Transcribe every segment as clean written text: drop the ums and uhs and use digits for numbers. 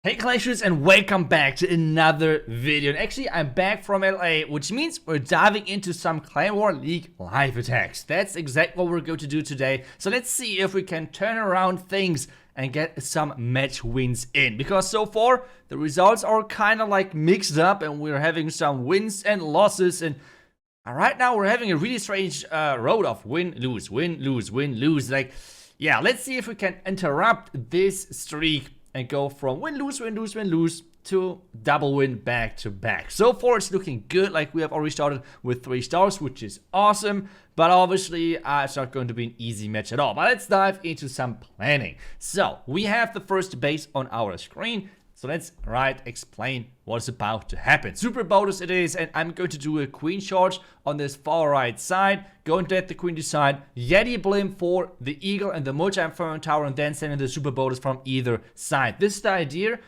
Hey Clashers, and welcome back to another video. And actually, I'm back from LA, which means we're diving into some Clan War League live attacks. That's exactly what we're going to do today. So let's see if we can turn around things and get some match wins in. Because so far, the results are kind of like mixed up and we're having some wins and losses. And right now, we're having a really strange road of win, lose, win, lose, win, lose. Like, yeah, let's see if we can interrupt this streak and go from win, lose, win, lose, win, lose to double win back to back. So far, it's looking good. Like, we have already started with 3 stars, which is awesome. But obviously, it's not going to be an easy match at all. But let's dive into some planning. So, we have the first base on our screen. So let's explain what's about to happen. Super bonus it is, and I'm going to do a queen charge on this far right side. Going to let the queen decide. Yeti blimp for the eagle and the multi-inferno tower, and then sending the super bonus from either side. This is the idea.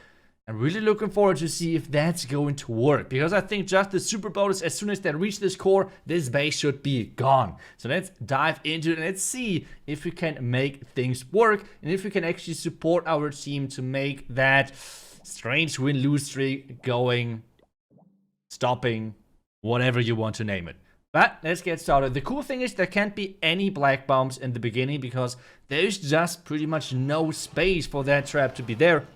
I'm really looking forward to see if that's going to work, because I think just the super bonus, as soon as they reach this core, this base should be gone. So let's dive into it and let's see if we can make things work and if we can actually support our team to make that strange win-lose streak going, stopping, whatever you want to name it. But let's get started. The cool thing is there can't be any black bombs in the beginning because there's just pretty much no space for that trap to be there.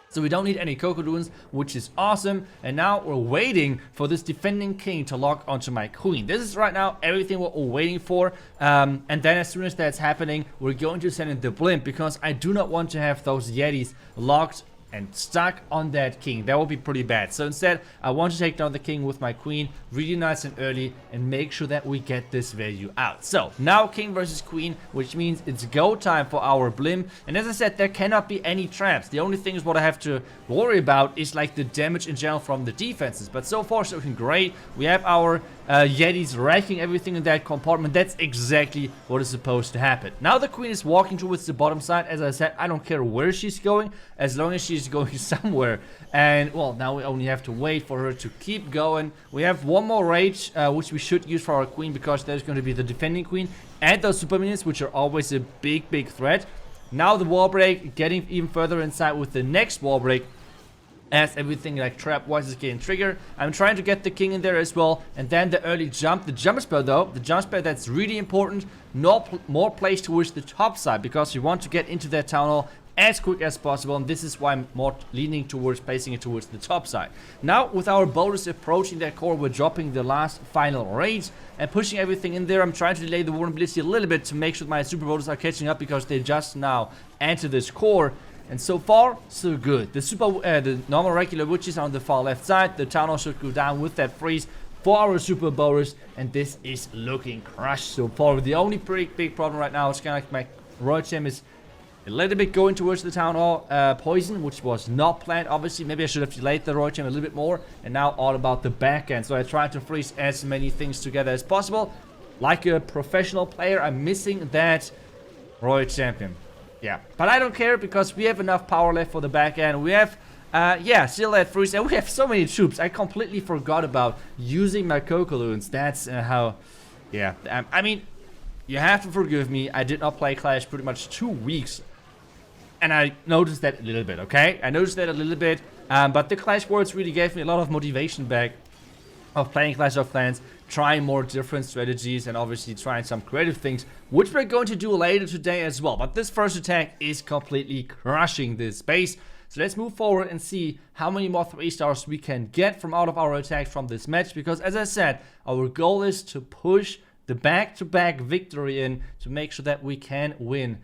So we don't need any Cocodoons, which is awesome. And now we're waiting for this defending king to lock onto my queen. This is right now everything what we're waiting for. And then as soon as that's happening, we're going to send in the blimp because I do not want to have those Yetis locked and stuck on that king. That would be pretty bad. So instead, I want to take down the king with my queen really nice and early and make sure that we get this value out. So now king versus queen, which means it's go time for our blimp. And as I said, there cannot be any traps. The only thing is what I have to worry about is like the damage in general from the defenses. But so far, so looking great. We have our Yetis wrecking everything in that compartment. That's exactly what is supposed to happen. Now the queen is walking towards the bottom side. As I said, I don't care where she's going, as long as she's going somewhere. And well, now we only have to wait for her to keep going. We have one more rage, which we should use for our queen, because there's going to be the defending queen and those super minions, which are always a big threat. Now the wall break, getting even further inside with the next wall break, as everything like trap-wise is getting triggered. I'm trying to get the king in there as well. And then the early jump. The jump spell though, the jump spell, that's really important. More place towards the top side, because we want to get into that town hall as quick as possible, and this is why I'm more leaning towards placing it towards the top side. Now with our boulders approaching that core, we're dropping the last final raids and pushing everything in there. I'm trying to delay the vulnerability a little bit to make sure my super boulders are catching up, because they just now enter this core. And so far, so good. The normal regular witches are on the far left side. The town hall should go down with that freeze for our super bowlers, and this is looking crushed so far. The only pretty big problem right now is kind of like my royal gem is a little bit going towards the town hall poison, which was not planned. Obviously, maybe I should have delayed the royal gem a little bit more. And now all about the back end. So I tried to freeze as many things together as possible. Like a professional player, I'm missing that royal champion. Yeah, but I don't care, because we have enough power left for the back end. We have, yeah, still that freeze, and we have so many troops. I completely forgot about using my Cocodoons. That's how, yeah. I mean, you have to forgive me. I did not play Clash pretty much 2 weeks, and I noticed that a little bit, okay? I noticed that a little bit, but the Clash Worlds really gave me a lot of motivation back of playing Clash of Clans, trying more different strategies, and obviously trying some creative things, which we're going to do later today as well. But this first attack is completely crushing this base. So let's move forward and see how many more 3 stars we can get from out of our attack from this match, because as I said, our goal is to push the back-to-back victory in to make sure that we can win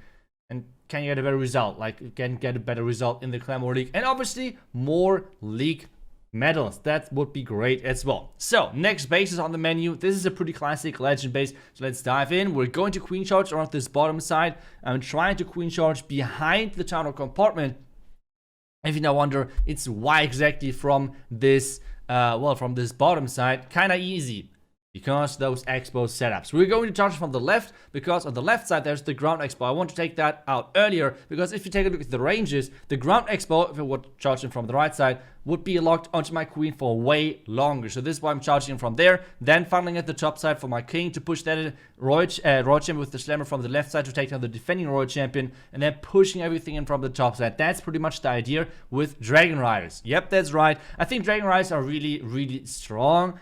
and can get a better result, like can get a better result in the Clan War League, and obviously more league medals. That would be great as well. So next base is on the menu. This is a pretty classic legend base, so let's dive in. We're going to queen charge around this bottom side. I'm trying to queen charge behind the town hall compartment. If you now wonder, it's why exactly from this well, from this bottom side, kind of easy, because those expo setups. We're going to charge from the left because on the left side there's the ground expo. I want to take that out earlier because if you take a look at the ranges, the ground expo, if I would charge it from the right side, would be locked onto my queen for way longer. So this is why I'm charging from there, then funneling at the top side for my king to push that royal champion with the slammer from the left side to take down the defending royal champion, and then pushing everything in from the top side. That's pretty much the idea with Dragonriders. Yep, that's right. I think Dragonriders are really, really strong.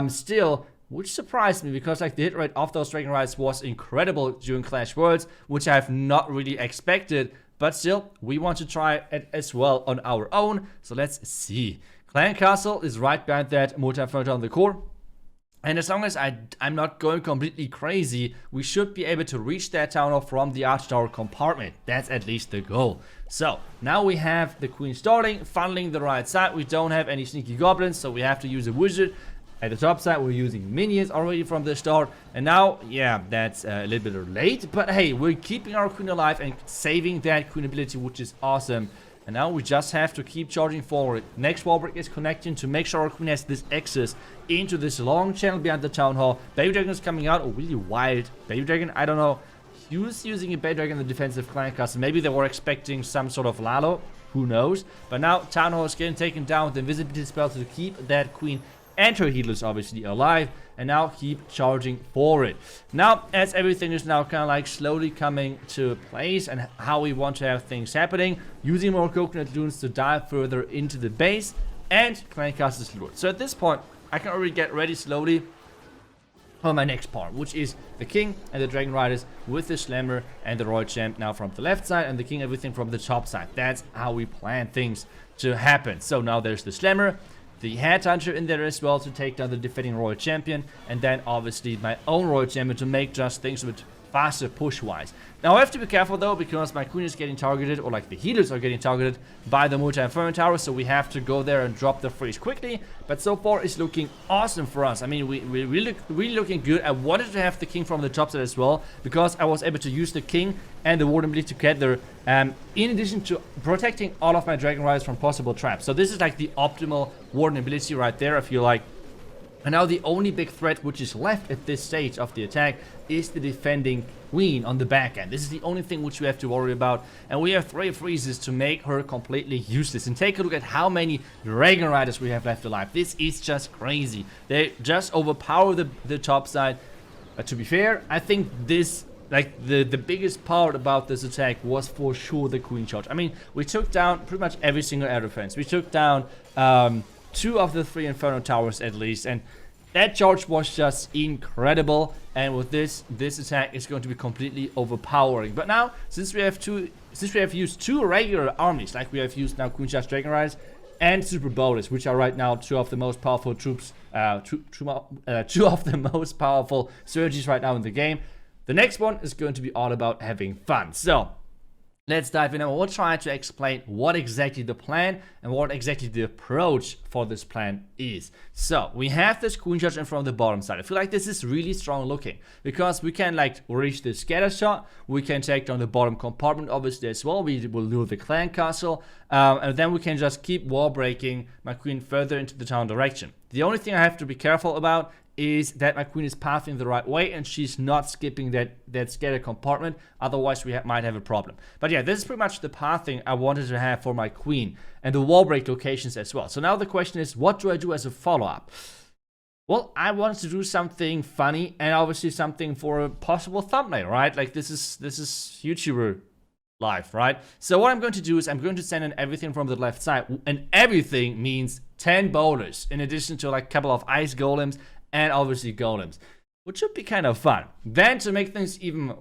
Still, which surprised me because like the hit rate of those Dragonriders was incredible during Clash Worlds, which I have not really expected. But still, we want to try it as well on our own. So let's see. Clan Castle is right behind that multi-inferno on the core. And as long as I'm not going completely crazy, we should be able to reach that town hall from the arch tower compartment. That's at least the goal. So now we have the queen starting, funneling the right side. We don't have any sneaky goblins, so we have to use a wizard. At the top side, we're using minions already from the start. And now, yeah, that's a little bit late. But hey, we're keeping our queen alive and saving that queen ability, which is awesome. And now we just have to keep charging forward. Next wall break is connecting to make sure our queen has this access into this long channel behind the town hall. Baby Dragon is coming out. A really wild Baby Dragon. I don't know. He was using a Baby Dragon in the defensive clan castle. Maybe they were expecting some sort of Lalo. Who knows? But now town hall is getting taken down with the invisibility spell to keep that queen and her healers obviously alive, and now keep charging forward. Now, as everything is now kind of like slowly coming to place and how we want to have things happening, using more coconut loons to dive further into the base, and clan castle is lured. So at this point, I can already get ready slowly for my next part, which is the king and the dragon riders with the slammer and the royal champ now from the left side, and the king everything from the top side. That's how we plan things to happen. So now there's the slammer, the headhunter in there as well to take down the defending royal champion, and then obviously my own royal champion to make just things a bit faster push wise. Now I have to be careful though, because my queen is getting targeted, or like the healers are getting targeted by the multi-inferno tower, so we have to go there and drop the freeze quickly. But so far it's looking awesome for us. I mean, we're really looking good. I wanted to have the king from the top side as well, because I was able to use the king and the warden ability together, in addition to protecting all of my dragon riders from possible traps. So this is like the optimal warden ability right there, I feel like. And now the only big threat which is left at this stage of the attack is the defending queen on the back end. This is the only thing which we have to worry about. And we have 3 freezes to make her completely useless. And take a look at how many Dragon Riders we have left alive. This is just crazy. They just overpower the top side. To be fair, I think this, like the biggest part about this attack was for sure the queen charge. I mean, we took down pretty much every single air defense. We took down 2 of the 3 Inferno Towers at least, and that charge was just incredible. And with this attack is going to be completely overpowering. But now, since we have used 2 regular armies, like we have used now Queen Charge Dragon Riders and Super Bowlers, which are right now 2 of the most powerful troops, 2 of the most powerful strategies right now in the game. The next one is going to be all about having fun. So let's dive in and we'll try to explain what exactly the plan and what exactly the approach for this plan is. So we have this queen charge in from the bottom side. I feel like this is really strong looking, because we can like reach the scatter shot, we can take down the bottom compartment obviously as well, we will lure the clan castle, and then we can just keep wall breaking my queen further into the town direction. The only thing I have to be careful about is that my queen is pathing the right way and she's not skipping that scatter compartment, otherwise we might have a problem. But yeah, this is pretty much the pathing I wanted to have for my queen, and the wall break locations as well. So now the question is, what do I do as a follow-up? Well, I wanted to do something funny and obviously something for a possible thumbnail, right? Like this is YouTuber life, right? So what I'm going to do is I'm going to send in everything from the left side, and everything means 10 bowlers in addition to like a couple of ice golems and obviously golems, which should be kind of fun. Then to make things even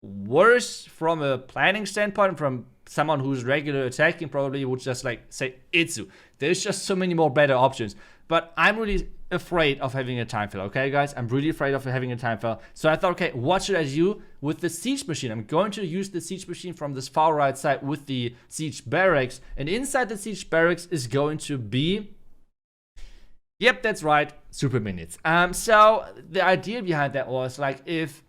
worse from a planning standpoint, from someone who's regular attacking, probably would just like say Itzu. There's just so many more better options. But I'm really afraid of having a time fail, okay guys? I'm really afraid of having a time fail. So I thought, okay, what should I do with the siege machine? I'm going to use the siege machine from this far right side with the siege barracks. And inside the siege barracks is going to be, yep, that's right, super minions. So the idea behind that was like, if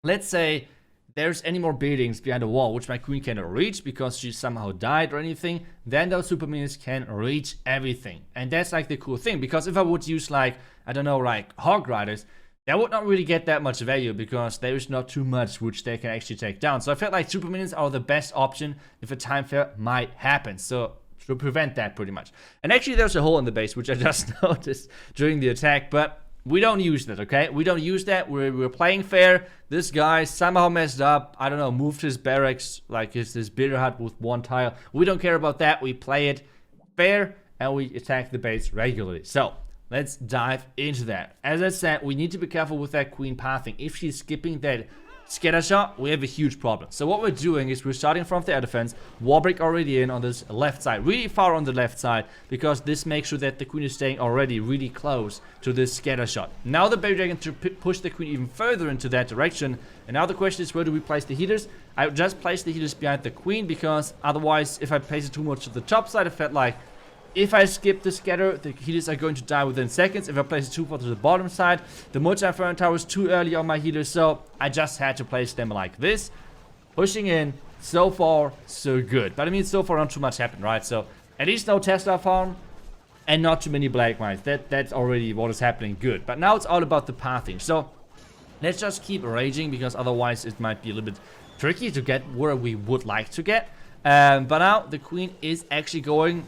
let's say there's any more buildings behind the wall which my queen cannot reach because she somehow died or anything, then those super minions can reach everything. And that's like the cool thing, because if I would use like, I don't know, like hog riders, They would not really get that much value because there is not too much which they can actually take down. So I felt like Super Minions are the best option if a time fair might happen. So to prevent that pretty much. And actually there's a hole in the base which I just noticed during the attack, but we don't use that, okay? We don't use that. We're playing fair. This guy somehow messed up. I don't know, moved his barracks, like his bitter hut with one tile. We don't care about that. We play it fair and we attack the base regularly. So let's dive into that. As I said, we need to be careful with that queen pathing. If she's skipping that scatter shot, we have a huge problem. So what we're doing is we're starting from the air defense, warbreak already in on this left side, really far on the left side, because this makes sure that the queen is staying already really close to this scatter shot. Now the baby dragon to push the queen even further into that direction. And now the question is, where do we place the healers? I would just place the healers behind the queen, because otherwise, if I place it too much to the top side, I felt like if I skip the scatter, the healers are going to die within seconds. If I place it too far to the bottom side, the multi-inferno tower is too early on my healers, so I just had to place them like this. Pushing in, so far, so good. But I mean, so far not too much happened, right? So, at least no Tesla farm, and not too many black mines. That's already what is happening good. But now it's all about the pathing. So, let's just keep raging, because otherwise it might be a little bit tricky to get where we would like to get. But now, the queen is actually going...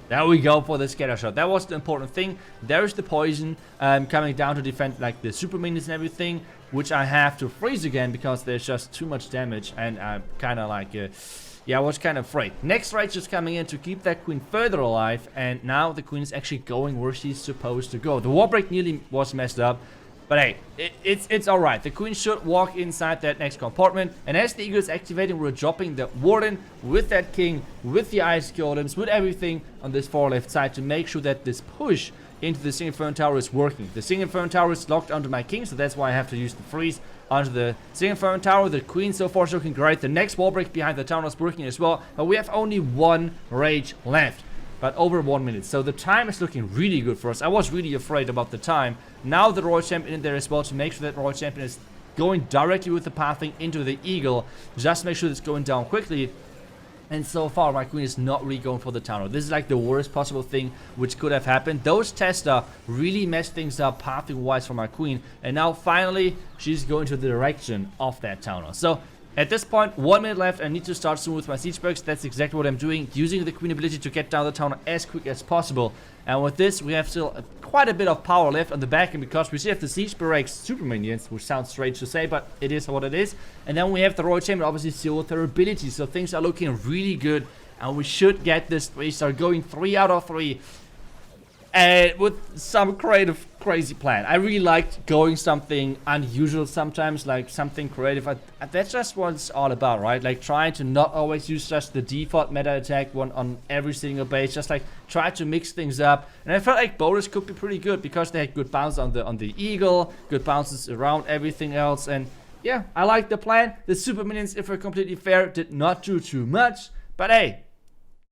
There we go for the scatter shot. That was the important thing. There is the poison coming down to defend like the super minions and everything, which I have to freeze again because there's just too much damage, and I'm kind of like, yeah, I was kind of afraid. Next rage is coming in to keep that queen further alive, and now the queen is actually going where she's supposed to go. The warbreak nearly was messed up. But hey, it's alright. The queen should walk inside that next compartment. And as the eagle is activating, we're dropping the warden with that king, with the ice golems, with everything on this far left side to make sure that this push into the single inferno tower is working. The single inferno tower is locked onto my king, so that's why I have to use the freeze onto the single inferno tower. The queen so far is looking great. The next wall break behind the tower is working as well. But we have only one rage left. But over 1 minute. So the time is looking really good for us. I was really afraid about the time. Now the Royal Champion in there as well to make sure that Royal Champion is going directly with the pathing into the Eagle. Just make sure it's going down quickly. And so far, my queen is not really going for the tower. This is like the worst possible thing which could have happened. Those Testa really messed things up pathing-wise for my queen. And now finally, she's going to the direction of that tower. So at this point, 1 minute left. I need to start soon with my siege breaks. That's exactly what I'm doing, using the queen ability to get down the tower as quick as possible. And with this, we have still quite a bit of power left on the back end, because we still have the siege breaks super minions, which sounds strange to say, but it is what it is. And then we have the Royal Chamber, obviously still with their ability, so things are looking really good. And we should get this 3-star going 3 out of 3. And with some creative, crazy plan. I really liked going something unusual sometimes, like something creative. That's just what it's all about, right? Like trying to not always use just the default meta attack one on every single base. Just like try to mix things up. And I felt like bowlers could be pretty good because they had good bounce on the eagle, good bounces around everything else. And yeah, I like the plan. The super minions, if we're completely fair, did not do too much. But hey,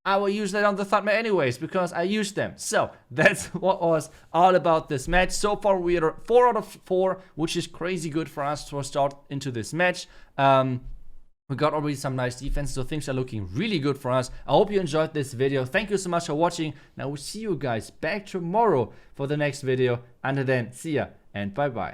I will use that on the Thutmare anyways, because I used them. So, that's what was all about this match. So far, we are 4 out of 4, which is crazy good for us to start into this match. We got already some nice defense, so things are looking really good for us. I hope you enjoyed this video. Thank you so much for watching. Now, we'll see you guys back tomorrow for the next video. Until then, see ya and bye-bye.